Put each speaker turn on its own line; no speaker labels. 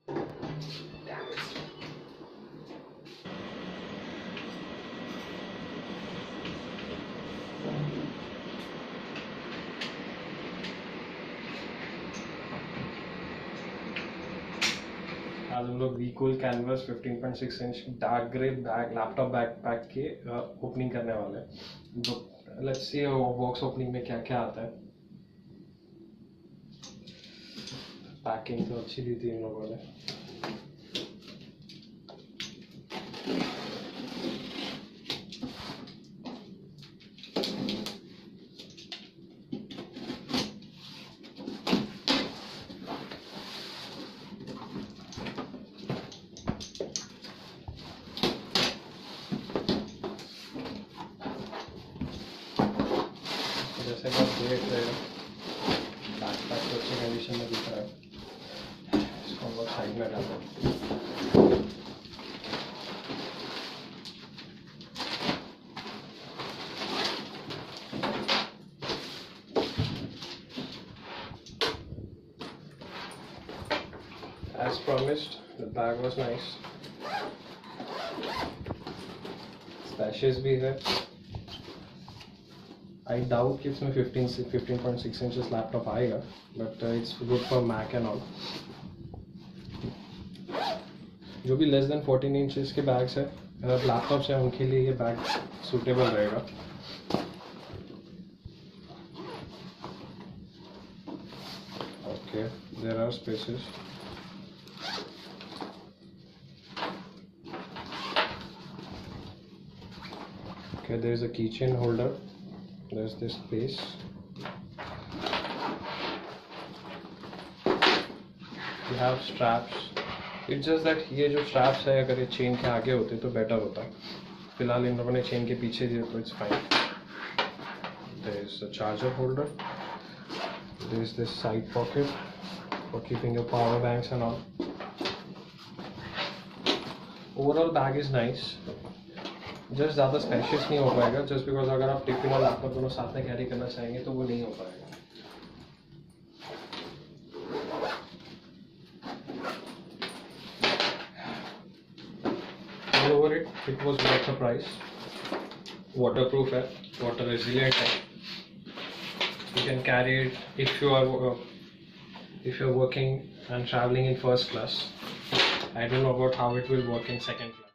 आज हम लोग WeCool canvas 15.6 inch dark grey bag laptop backpack के ओपनिंग करने वाले हैं। तो लेट्स सी बॉक्स ओपनिंग में क्या क्या आता है। पैकिंग तो अच्छी दी थी इन लोगों ने। जैसे कि आप देख रहे हो बैकपैक तो अच्छी कंडीशन में दिख रहा है। इसको हम लोग साइड में डालते हैं। As promised, the bag was nice. Spacious भी है। I doubt कि इसमें 15.6 inches लैपटॉप आएगा, but it's good for Mac and all. जो भी लेस देन 14 इंचेस के बैग्स है लैपटॉप्स है उनके लिए ये बैग सूटेबल रहेगा। Okay, there are spaces. Okay, there is a keychain holder. There's this space. You have straps. It's just that ये जो straps है अगर ये चेन के आगे होते तो बेटर होता। फिलहाल इन लोगों ने चेन के पीछे दिए तो it's fine. There is a charger holder. There is this side pocket for keeping your power banks and all. Overall bag is nice. Just ज़्यादा स्पेशियस नहीं हो पाएगा जस्ट बिकॉज अगर आप टिफिन और लैपटॉप दोनों साथ में कैरी करना चाहेंगे तो वो नहीं हो पाएगा। All over it was worth the price. Waterproof है, water resilient है. You can carry it if you are working and traveling in first class. I don't know about how it will work in second class.